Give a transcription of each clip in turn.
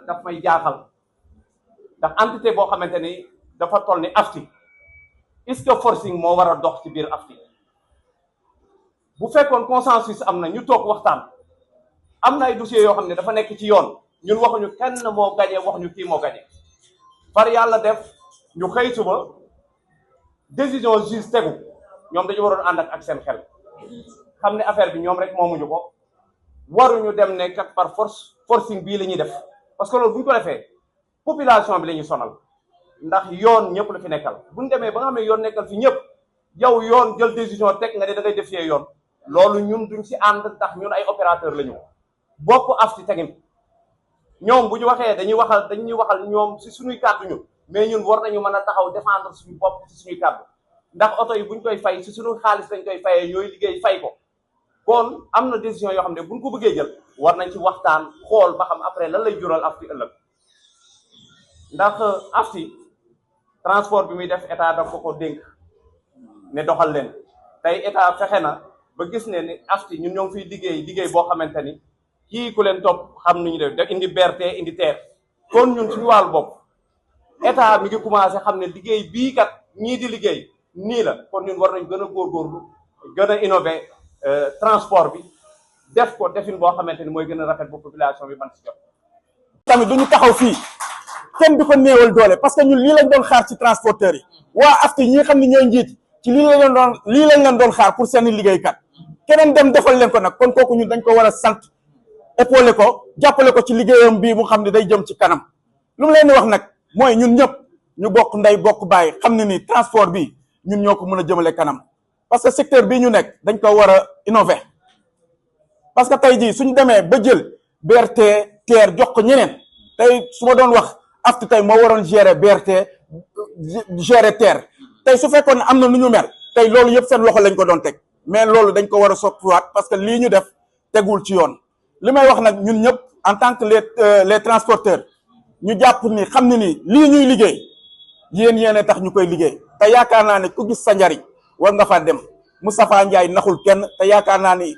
daf may jaaxal ndax entité boo xamante ni dafa toll ni AFTI est-ce que forcing moo war a dox ci biir AFTI bu fekkoon consensus am na ñu toog waxtaan am na ay dossiers yoo xam ne dafa nekk ci yoon ñun waxuñu kenn moo gañe waxuñu kii moo gañe far yàlla def ñu xëy suba décision juge tegu ñoom dañu waroon ànd ak seen xel xam ne affaire bi ñoom rek moomuñu ko waruñu dem ne kat par force forcing bii la ñuy def parce que loolu bu ñu ko defee population bi la ñuy sonal ndax yoon ñëpp la fi nekkal bu ñu demee ba nga xam ne yoon nekkal fi ñëpp yow yoon jël décision teg nga ne da ngay défier yoon loolu ñun duñ si ànd ndax ñun ay opérateur la ñu bopp AFTI tegim ñoom bu ñu waxee dañuy waxal ñoom si suñuy kàddu ñun mais ñun war nañu mën a taxaw défendre suñu bopp si suñuy kàddu ndax oto yi buñ koy fay si suñu xaalis lañ koy fayee ñooy liggéey fay ko kon am na décision yoo xam ne buñ ko bëggee jël war nañ ci waxtaan xool ba xam après lan lay jural AFTI ëllëg ndax AFTI transport bi muy def état daf ko dénk ne doxal leen tey état fexe na ba gis ne ni AFTI ñun ñoo ngi fiy liggéey boo xamante ni kii ku leen topp xam nu ñu def indi BRT indi TER kon ñun suñu wàllu bopp état mi ngi commencé xam ne liggéey bii kat ñii di liggéey nii la kon ñun war nañ gën a góorgóorlu gën a innover transport bi def ko defin boo xamante ni mooy gën a rafet ba population bi man si jot. tamit duñu taxaw fii kenn di ko néewal doole parce que ñun lii lañ doon xaar ci transporteurs yi waa AFTI ñi nga xam ne ñooy njiit ci lii lañ leen doon xaar pour seeni liggéeykat keneen dem defal leen ko nag kon kooku ñun dañ ko war a sant épaulé ko jàppale ko ci liggéeyam bii mu xam ne day jëm ci kanam lu mu leen di wax nag mooy ñun ñëpp ñu bokk ndey bokk bàyyi xam ne ni transport bi ñun ñoo ko mën a jëmale kanam parce que secteur bii ñu nekk dañ ko war a innover parce que tey jii suñu demee ba jël BRT TER jox ko ñeneen tey su ma doon wax AFTI tey moo waroon gérer BRT gérer TER tey su fekkoon ne am na nu ñu mel tey loolu yëpp seen loxo lañ ko doon teg mais loolu dañ ko war a soppiwaat parce que lii ñu def tegul ci yoon li may wax nag ñun ñëpp en tant que les transporteurs ñu jàpp ni xam ne ni lii ñuy liggéey yéen tax ñu koy liggéey te yaakaar naa ne ku gis sa njariñ war nga fa dem Moustapha Ndiaye naxul kenn te yaakaar naa ni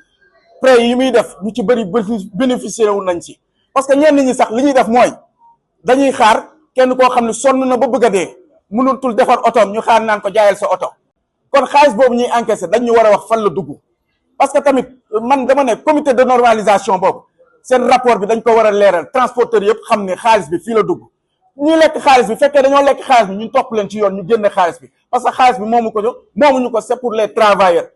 prêt yi muy def ñu ci bëri bénéficier wu nañ ci parce que ñenn ñi sax li ñuy def mooy dañuy xaar kenn koo xam ne sonn na ba bëgg a dee mënutul defar otoom ñu xaar naan ko jaayal sa oto kon xaalis boobu ñuy encaissé dañ ñu war a wax fan la dugg parce que tamit man dama ne comité de normalisation boobu seen rapport bi dañ ko war a leeral transporteur yëpp xam ne xaalis bi fii la dugg ñuy lekk xaalis bi fekkee dañoo lekk xaalis bi ñu topp leen ci yoon ñu génne xaalis bi parce que xaalis bi moomuñu ko c'est pour les travailleurs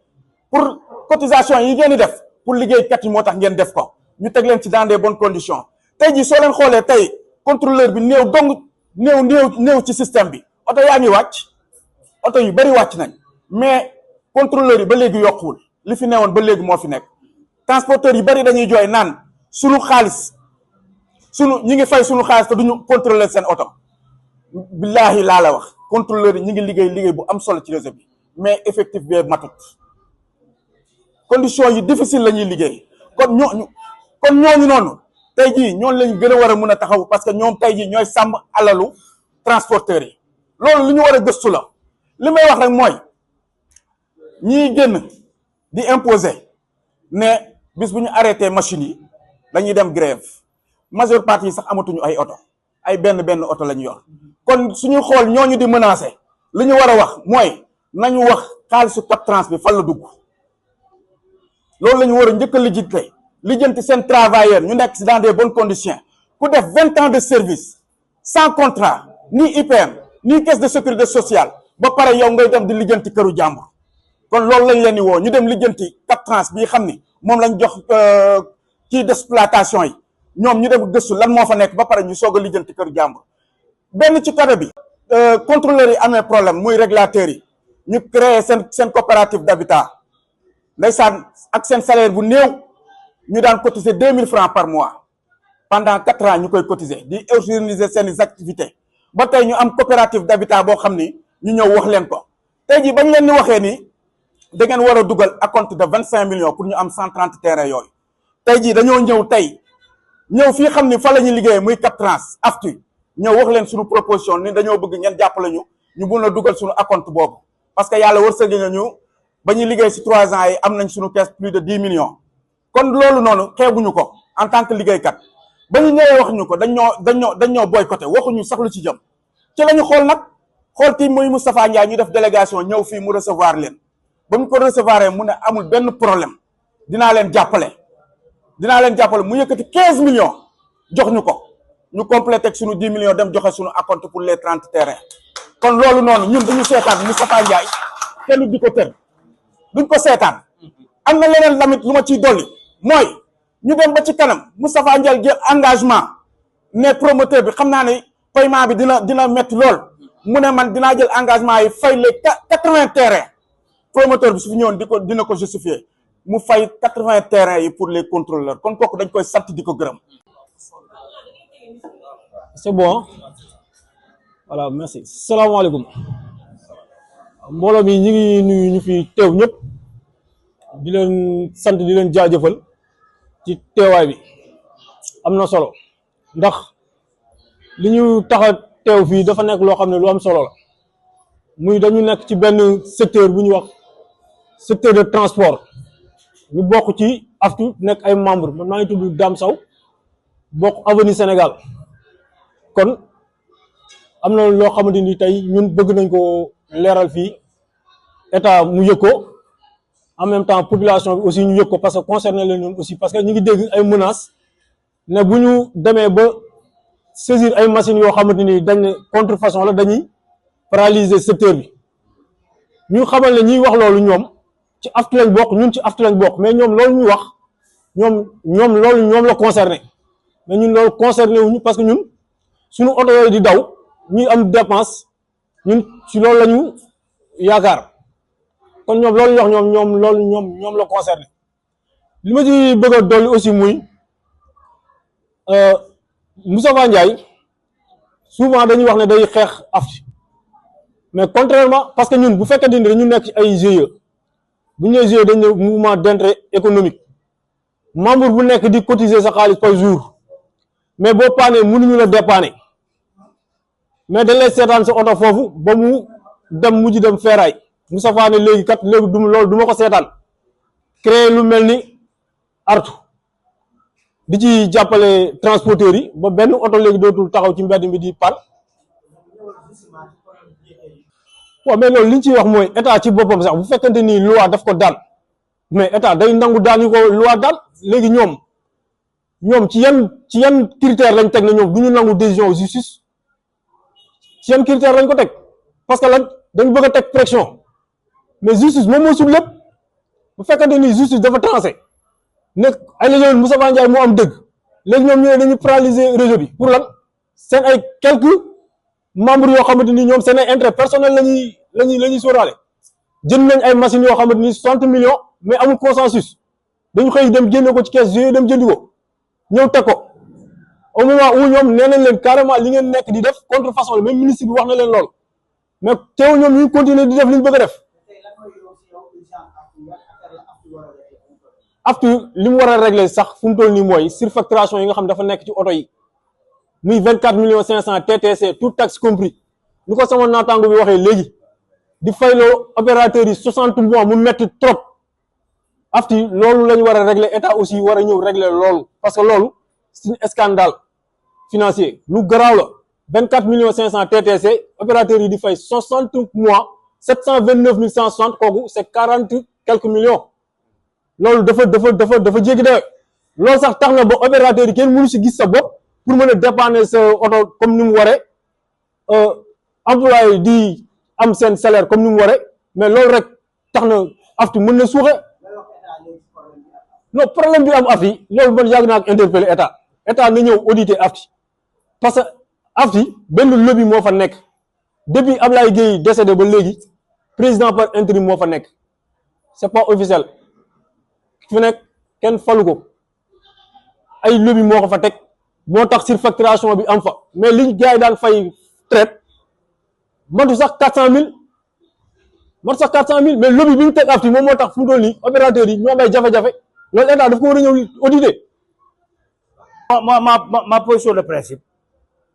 pour cotisation yi ngeen di def pour liggéeykat yi moo tax ngeen def ko ñu teg leen ci dans des bonnes conditions tey jii soo leen xoolee tey contrôleur bi néew ci système bi oto yaa ngi wàcc oto yu bëri wàcc nañ mais contrôleur yi ba léegi yokkuwul li fi newoon ba léegi moo fi nekk transporteurs yi bëri dañuy jooy naan sunu xaalis ñi ngi fay sunu xaalis te duñu contrôler seen oto billaahi laa la wax contrôleur yi ñi ngi liggéey bu am solo ci réseau bi mais effectif bi matut condition yi difficile la ñuy liggéey kon ñooñu noonu tey jii ñooñu lañ gën a war a mën a taxaw parce que ñoom tey jii ñooy sàmm alalu transporteurs yi loolu lu ñu war a gëstu la li may wax rek mooy ñiy génn di imposer ne bis bu ñu arrêté machines yi dañuy dem grève majeure partie yi sax amatuñu ay oto ay benn oto la ñu yor kon suñu xool ñooñu di menacer li ñu war a wax mooy nañu wax xaalisu Cap-Trans bi fan la dugg loolu la ñu war a njëkk a lijjanti seen travailleur ñu nekk dans des bonnes conditions ku def 20 ans de service sans contrat ni IPM ni caisse de sécurité sociale ba pare yow ngay dem di lijjanti këru jàmbur kon loolu lañ leen di woo ñu dem lijjanti Cap-Trans bii xam ni moom lañ jox kii d'exploitation yi ñoom ñu dem gëstu lan moo fa nekk ba pare ñu soog a lijjanti këru jàmbur benn ci côté bi contrôleurs yi amee problème muy régulateurs yi ñu créé seen coopérative d'habitat ndeysaan ak seen salaire bu néew ñu daan cotiser 2000 francs par mois pendant 4 ans ñu koy cotiser di organiser seen activités ba tey ñu am coopérative d'habitat boo xam ni ñu ñëw wax leen ko tey jii bañ leen ni waxee ni da ngeen war a dugal acompte de 25 millions pour ñu am 130 terrains yooyu tey jii dañoo ñëw fii xam ni fa la ñuy liggéeyee muy Cap-Trans AFTI ñëw wax leen suñu proposition ni dañoo bëgg ngeen jàppale ñu mun a dugal suñu acompte boobu parce que yàlla wërsëg nañu ba ñuy liggéey si 3 ans yi am nañ suñu caisse plus de 10 millions kon loolu noonu xeebuñu ko en tant que liggéeykat ba ñu ñëwee wax ñu ko dañ ñoo boycotté waxuñu sax lu ci jëm ci la ñu xool nag xool kii muy Moustapha Ndiaye ñu def délégation ñëw fii mu recevoir leen ba mu ko recevoir mu ne amul benn problème dinaa leen jàppale mu yëkkati 15 millions jox ñu ko ñu complété ak suñu 10 millions dem joxe suñu acompte pour les 30 terrains kon loolu noonu ñun duñu seetaan Moustapha Ndiaye kenn di ko tër duñ ko seetaan. am na leneen tamit lu ma ciy dolli mooy ñu dem ba ci kanam Moustapha Ndiaye jël engagement ne promoteur bi xam naa ne paiement bi dina metti lool mu ne man dinaa jël engagement yi fay les 80 terrains promoteur bi su fi ñëwoon dina ko justifier mu fay 80 terrains yi pour les contrôleurs kon kooku dañ koy sant di ko gërëm. C'est bon voilà merci salaamaaleykum mbooloo mi ñi ngi nuyu ñu fi teew ñëpp di leen sant di leen jaajëfal ci teewaay bi am na solo ndax li ñu tax a teew fii dafa nekk loo xam ne lu am solo la muy dañu nekk ci benn secteur bu ñuy wax secteur de transport ñu bokk ci AFTU nekk ay membre man maa ngi tudd Dame Sow bokk Avenir Sénégal kon am na loo xamante ni tey ñun bëgg nañ ko leeral fii état mu yëg ko en même temps population bi aussi ñu yëg ko parce que concerné leen ñun aussi parce que ñu ngi dégg ay menaces ne bu ñu demee ba saisir ay machines yoo xamante ni dañ ne contrefaçon la dañuy paralyser secteur bi ñu xamal ne ñuy wax loolu ñoom ci AFTU lañ bokk ñun ci AFTU lañ bokk mais ñoom loolu ñu wax ñoom loolu ñoom la concerné mais ñun loolu concerné wuñu parce que ñun suñu oto yooyu di daw ñuy am dépense ñun ci loolu la ñu yaakaar kon ñoom loolu ñu wax ñoom la concerné li ma ci bëgg a dolli aussi muy Moustapha Ndiaye souvent dañuy wax ne day xeex AFTU mais contrairement parce que ñun bu fekkee ni dañu nekk ci ay GIE bu ñu nee GIE dañ ne mouvement d'intérêt économique membre bu nekk di cotiser sa xaalis par jour mais boo paanee mënuñu la dépanner mais dañ lay seetaan sa oto foofu ba mu dem mujj dem feeraay Moustapha ne léegi loolu du ma ko seetaan créer lu mel ni artu di ci jàppale transporteurs yi ba benn oto léegi dootul taxaw ci mbedd mi di pan waaw mais loolu li ñu ciy wax mooy état ci boppam sax bu fekkante ni loi daf ko daan mais état day nangu daan yi ko loi daan léegi ñoom ci yan critère lañ teg na ñoom du ñu nangu décision justice ci yan critère lañ ko teg parce que lan dañ bëgg a teg pression mais justice moom moo sut lépp bu fekkante ni justice dafa tranché nekk ay la yoon Moustapha Ndiaye moo am dëgg léegi ñoom ñu ne dañuy paralyser réseau bi pour lan seen ay quelques membres yoo xamante ni ñoom seen ay intérêt personnel la ñuy sóoraale jënd nañ ay machines yoo xamante ni 60 millions mais amul consensus dañu xëy dem génne ko ci caisse yooyu dem jëndi ko ñëw teg ko au moment où ñoom nee nañ leen carrément li ngeen nekk di def contrefaçon la même ministre bi wax na leen lool mais teew ñoom ñu continuer di def li ñu bëgg a def AFTU li mu war a régler sax fu mu toll nii mooy surfacturation yi nga xam dafa nekk ci oto yi muy 24 millions 500 TTC tout taxe compris ni ko sama naataango bi waxee léegi di fayloo opérateurs yi 60 mois mu metti trop AFTU loolu la ñu war a régler état aussi war a ñëw régler loolu parce que loolu c'est un scandale financier lu garaaw la 24 millions 500 TTC opérateurs yi di fay 60 mois 729 160 kooku c'est 40 quelques millions loolu dafa jéggi dayo loolu sax tax na ba opérateurs yi kenn mënu si gis sa bopp pour mën a dépanner sa oto comme ni mu waree employé di am seen salaire comme ni mu waree mais loolu rek tax na AFTU mën na suuxe non problème bi am AFTU loolu man yàgg naa ak interpeller état na ñëw auditer AFTU parce que AFTU benn lobby moo fa nekk depuis Ablaye Gueye décédé ba léegi président par intérim moo fa nekk c'est pas officiel fi nekk kenn falu ko ay lobby moo ko fa teg moo tax surfacturation bi am fa mais liñ gars yi daan fay traite matu sax 400000 mais lobby bi ñu teg AFTU moom moo tax fu mu toll nii opérateurs yi ñoo am ay jafe-jafe loolu état daf ko war a ñëw auditer. Ma position de principe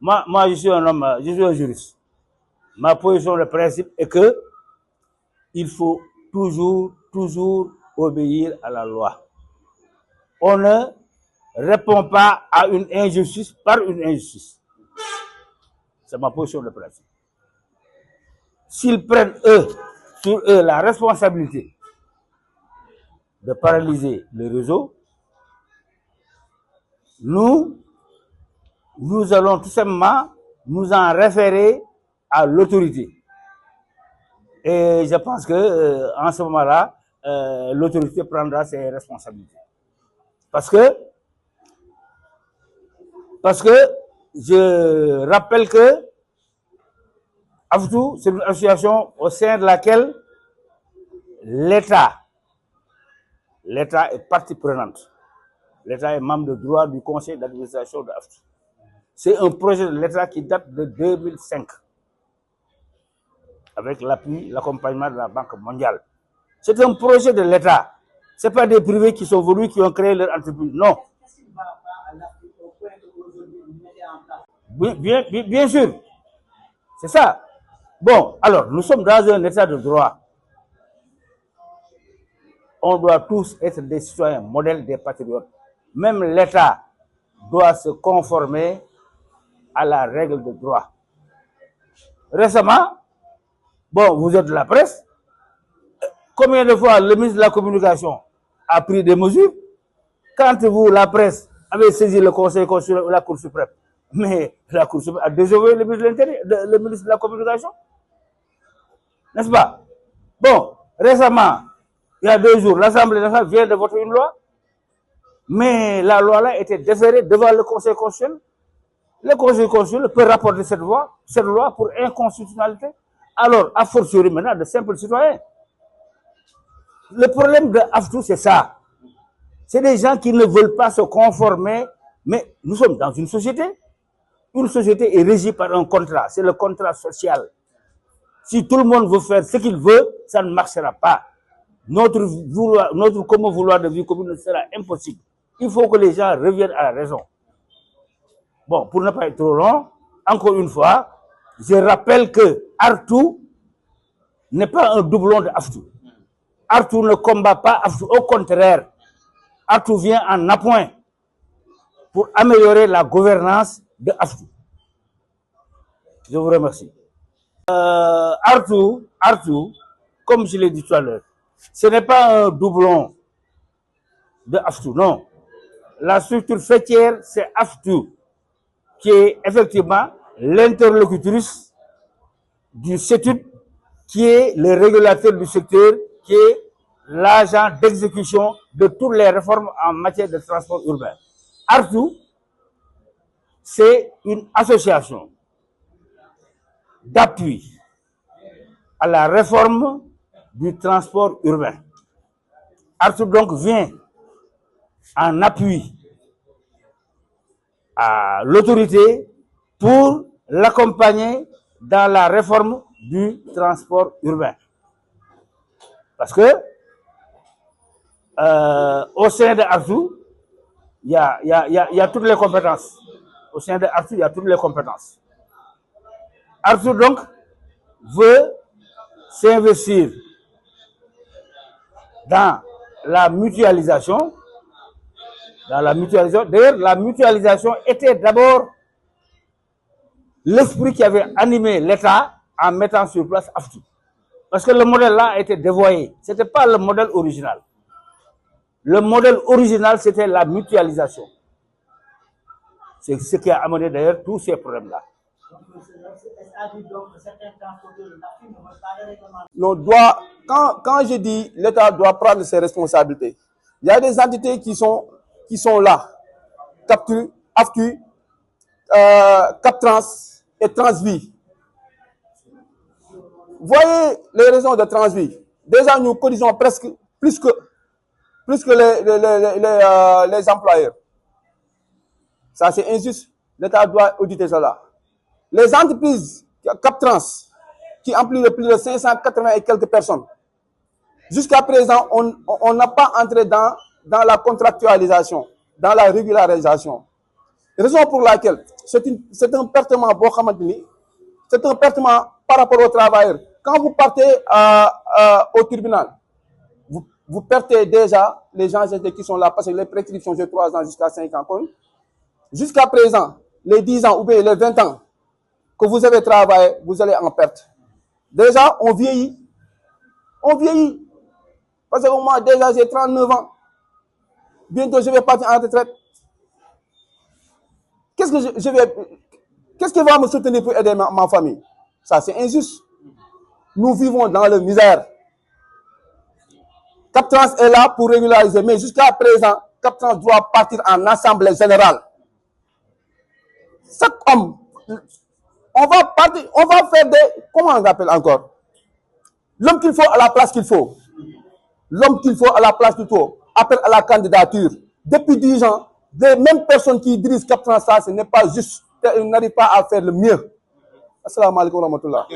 moi je suis un homme, je suis un juriste. Ma position de principe est que il faut toujours obéir à la loi. On ne répond pas à une injustice par une injustice. C'est ma position de principe. S'ils prennent, sur eux, la responsabilité de paralyser le réseau, nous allons tout simplement nous en référer à l'autorité. Et je pense que en ce moment-là, l'autorité prendra ses responsabilités. Parce que je rappelle que AFTU, c'est une association au sein de laquelle l'État est partie prenante. L'État est membre de droit du conseil d'administration de AFTU. C'est un projet de l'État qui date de 2005, avec l'appui, l'accompagnement de la Banque mondiale. C'est un projet de l'État. Ce n'est pas des privés qui sont venus, qui ont créé leur entreprise. Non. Bien sûr. C'est ça. Bon, alors, nous sommes dans un état de droit. On doit tous être des citoyens modèles, des patriotes. Même l'État doit se conformer à la règle de droit. Récemment, bon, vous êtes de la presse, combien de fois le ministre de la Communication a pris des mesures quand vous, la presse, avez saisi le Conseil constitutionnel ou la Cour suprême? Mais la Cour suprême a désobéi le ministre de l'Intérieur, le ministre de la Communication. N'est-ce pas? Bon, récemment, il y a 2 jours, l'Assemblée nationale vient de voter une loi, mais la loi-là était déférée devant le Conseil constitutionnel. Le Conseil constitutionnel peut rapporter cette loi pour inconstitutionnalité. Alors, a fortiori maintenant, de simples citoyens. Le problème de AFTU, c'est ça. C'est des gens qui ne veulent pas se conformer, mais nous sommes dans une société. Une société est régie par un contrat, c'est le contrat social. Si tout le monde veut faire ce qu'il veut, ça ne marchera pas. Notre commun vouloir de vie commune sera impossible. Il faut que les gens reviennent à la raison. Bon, pour ne pas être trop long, encore une fois, je rappelle que AFTU n'est pas un doublon de AFTU. AFTU ne combat pas AFTU, au contraire. AFTU vient en appoint pour améliorer la gouvernance de AFTU. Je vous remercie. AFTU, comme je l'ai dit tout à l'heure, ce n'est pas un doublon de AFTU, non. La structure faîtière, c'est AFTU, qui est effectivement l'interlocutrice du CETUD, qui est le régulateur du secteur, qui est l'agent d'exécution de toutes les réformes en matière de transport urbain. AFTU, c'est une association d'appui à la réforme du transport urbain. AFTU donc vient en appui à l'autorité pour l'accompagner dans la réforme du transport urbain. Parce que au sein de AFTU, il y a toutes les compétences. Au sein de AFTU, il y a toutes les compétences. AFTU donc veut s'investir dans la mutualisation. D'ailleurs, la mutualisation était d'abord l'esprit qui avait animé l'État en mettant sur place AFTU. Parce que le modèle là a été dévoyé. Ce n'était pas le modèle original. Le modèle original, c'était la mutualisation. C'est ce qui a amené d'ailleurs tous ces problèmes-là. Quand je dis l'État doit prendre ses responsabilités, il y a des entités qui sont là. AFTU, Captrans et Transvie. Voyez les raisons de Transvie. Déjà, nous cotisons presque plus que les employeurs. Ça, c'est injuste. L'État doit auditer cela. Les entreprises Captrans, qui emploient plus de 580 et quelques personnes, jusqu'à présent, on n'a pas entré dans la contractualisation, dans la régularisation. Raison pour laquelle c'est un pertement c'est un pertement par rapport aux travailleurs. Quand vous partez au tribunal, vous perdez déjà les gens qui sont là parce que les prescriptions c'est 3 ans jusqu'à 5 ans. Jusqu'à présent, les 10 ans ou bien les 20 ans que vous avez travaillé, vous allez en perte. Déjà, on vieillit. On vieillit. Parce que moi, déjà, j'ai 39 ans. Bientôt, je vais partir en retraite. Qu'est-ce qui va me soutenir pour aider ma famille? Ça, c'est injuste. Nous vivons dans la misère. Cap-Trans est là pour régulariser, mais jusqu'à présent, Cap-Trans doit partir en assemblée générale. Chaque homme, on va partir, on va faire des, comment on appelle encore? L'homme qu'il faut à la place qu'il faut. L'homme qu'il faut à la place qu'il faut. Appelle à la candidature. Depuis 10 ans, les mêmes personnes qui dirigent Cap-Trans, ce n'est pas juste. Ils n'arrivent pas à faire le mieux. Assalamu alaikum wa rahmatullah.